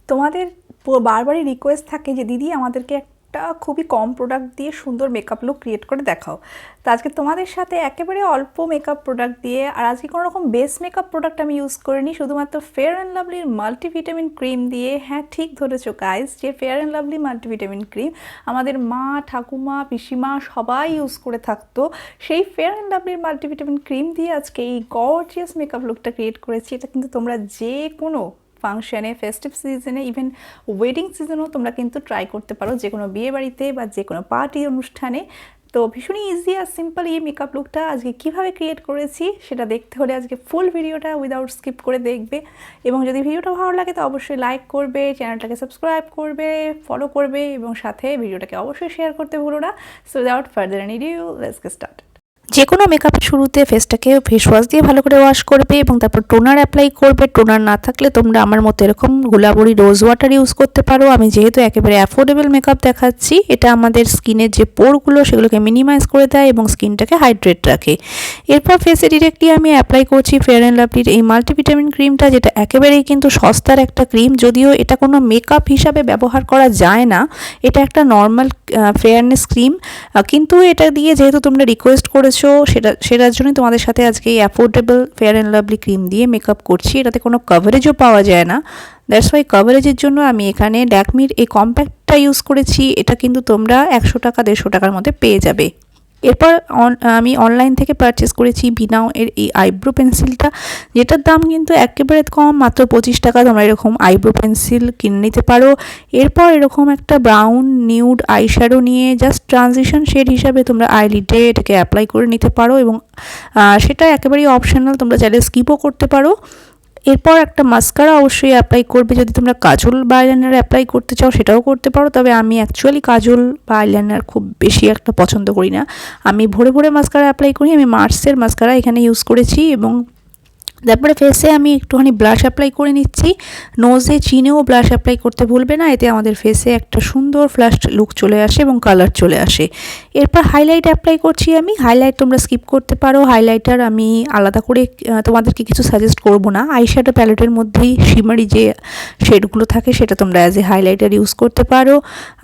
তোমাদের বারবারই রিকোয়েস্ট থাকে যে দিদি আমাদেরকে একটা খুবই কম প্রোডাক্ট দিয়ে সুন্দর মেকআপ লুক ক্রিয়েট করে দেখাও। তো আজকে তোমাদের সাথে একেবারে অল্প মেকআপ প্রোডাক্ট দিয়ে, আর আজকে কোনো রকম বেস মেকআপ প্রোডাক্ট আমি ইউজ করিনি, শুধুমাত্র ফেয়ার অ্যান্ড লাভলির মাল্টিভিটামিন ক্রিম দিয়ে। হ্যাঁ, ঠিক ধরেছো গাইস, যে fair and lovely multivitamin cream আমাদের মা, ঠাকুমা, পিসিমা সবাই ইউজ করে থাকতো। সেই ফেয়ার অ্যান্ড লাভলির মাল্টিভিটামিন ক্রিম দিয়ে আজকে এই গর্জিয়াস মেকআপ লুকটা ক্রিয়েট করেছি। এটা কিন্তু তোমরা যে কোনো ফাংশনে, ফেস্টিভ সিজনে, ইভেন ওয়েডিং সিজনেও তোমরা কিন্তু ট্রাই করতে পারো, যে কোনো বিয়ে বাড়িতে বা যে কোনো পার্টি অনুষ্ঠানে। তো ভীষণই ইজি আর সিম্পল এই মেকআপ লুকটা আজকে কীভাবে ক্রিয়েট করেছি সেটা দেখতে হলে আজকে ফুল ভিডিওটা উইদাউট স্কিপ করে দেখবে। এবং যদি ভিডিওটা ভালো লাগে তো অবশ্যই লাইক করবে, চ্যানেলটাকে সাবস্ক্রাইব করবে, ফলো করবে এবং সাথে ভিডিওটাকে অবশ্যই শেয়ার করতে ভুলো না। So without further ado, let's get start. যে কোনো মেকআপের শুরুতে ফেসটাকে ফেস ওয়াশ দিয়ে ভালো করে ওয়াশ করবে এবং তারপর টোনার অ্যাপ্লাই করবে। টোনার না থাকলে তোমরা আমার মতো এরকম গোলাবরি রোজ ওয়াটার ইউজ করতে পারো। আমি যেহেতু একেবারে অ্যাফোর্ডেবল মেকআপ দেখাচ্ছি, এটা আমাদের স্কিনের যে পোরগুলো সেগুলোকে মিনিমাইজ করে দেয় এবং স্কিনটাকে হাইড্রেট রাখে। এরপর ফেসে ডিরেক্টলি আমি অ্যাপ্লাই করছি ফেয়ার অ্যান্ড লাভলির এই মাল্টিভিটামিন ক্রিমটা, যেটা একেবারেই কিন্তু সস্তার একটা ক্রিম। যদিও এটা কোনো মেকআপ হিসাবে ব্যবহার করা যায় না, এটা একটা নর্মাল ফেয়ারনেস ক্রিম, কিন্তু এটা দিয়ে যেহেতু তোমরা রিকোয়েস্ট করেছো সেটার জন্যই তোমাদের সাথে আজকে এই affordable fair and lovely cream দিয়ে মেকআপ করছি। এটাতে কোনো কভারেজও পাওয়া যায় না, দ্যাটস ওয়াই কভারেজের জন্য আমি এখানে ল্যাকমির এই কম্প্যাক্টটা ইউজ করেছি। এটা কিন্তু তোমরা 100 টাকা 150 টাকার মধ্যে পেয়ে যাবে। এরপর আমি অনলাইন থেকে পারচেস করেছি বিনাও এর এই আইব্রো পেন্সিলটা, যেটার দাম কিন্তু একেবারে কম, মাত্র 25 টাকা। তোমরা এরকম আইব্রো পেন্সিল কিনে নিতে পারো। এরপর এরকম একটা ব্রাউন নিউড আইশ্যাডো নিয়ে জাস্ট ট্রানজিশন শেড হিসাবে তোমরা আইলিডে এটাকে অ্যাপ্লাই করে নিতে পারো এবং সেটা একেবারেই অপশনাল, তোমরা চাইলে স্কিপও করতে পারো। এরপর একটা মাস্কারা অবশ্যই অ্যাপ্লাই করবে। যদি তোমরা কাজল বা আইলাইনার অ্যাপ্লাই করতে চাও সেটাও করতে পারো, তবে আমি অ্যাকচুয়ালি কাজল বা আইলাইনার খুব বেশি একটা পছন্দ করি না। আমি ভরে ভরে মাস্কারা অ্যাপ্লাই করি। আমি মার্সের মাস্কারা এখানে ইউজ করেছি এবং তারপরে ফেসে আমি একটুখানি ব্লাশ অ্যাপ্লাই করে নিচ্ছি। নোজে চিনেও ব্লাশ অ্যাপ্লাই করতে ভুলবে না, এতে আমাদের ফেসে একটা সুন্দর ফ্ল্যাশ লুক চলে আসে এবং কালার চলে আসে। এরপর হাইলাইট অ্যাপ্লাই করছি আমি। হাইলাইট তোমরা স্কিপ করতে পারো, হাইলাইটার আমি আলাদা করে তোমাদেরকে কিছু সাজেস্ট করব না। আইশ্যাডো প্যালেটের মধ্যেই শিমারি যে শেডগুলো থাকে সেটা তোমরা অ্যাজ এ হাইলাইটার ইউজ করতে পারো।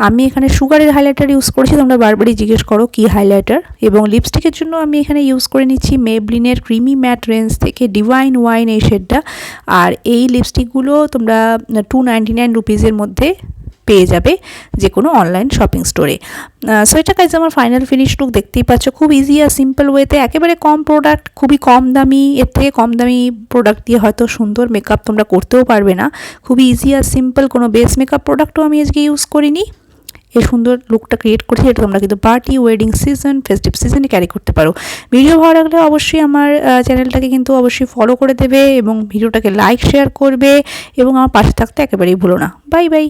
আমি এখানে সুগারের হাইলাইটার ইউজ করেছি, তোমরা বারবারই জিজ্ঞেস করো কি হাইলাইটার। এবং লিপস্টিকের জন্য আমি এখানে ইউজ করে নিচ্ছি মেবলিনের ক্রিমি ম্যাট রেঞ্জ থেকে ডিভাইন ওয়াইন এই শেডটা। আর এই লিপস্টিকগুলো তোমরা 299 রুপিজের মধ্যে পেয়ে যাবে যে কোনো অনলাইন শপিং স্টোরে। সো এটা কাজ আমার ফাইনাল ফিনিশ লুক দেখতেই পাচ্ছ, খুব ইজি আর সিম্পল ওয়েতে, একেবারে কম প্রোডাক্ট, খুবই কম দামি। এর থেকে কম দামি প্রোডাক্ট দিয়ে হয়তো সুন্দর মেকআপ তোমরা করতেও পারবে না। খুবই ইজি আর সিম্পল, কোনো বেস মেকআপ প্রোডাক্টও আমি আজকে ইউজ করিনি। এই সুন্দর লুকটা ক্রিয়েট করছি, এটা তোমরা কিন্তু পার্টি, ওয়েডিং সিজন, ফেস্টিভ সিজনে ক্যারি করতে পারো। ভিডিও ভালো লাগলে অবশ্যই আমার চ্যানেলটাকে কিন্তু অবশ্যই ফলো করে দেবে এবং ভিডিওটাকে লাইক শেয়ার করবে এবং আমার পাশে থাকতে একেবারেই ভুলো না। Bye bye.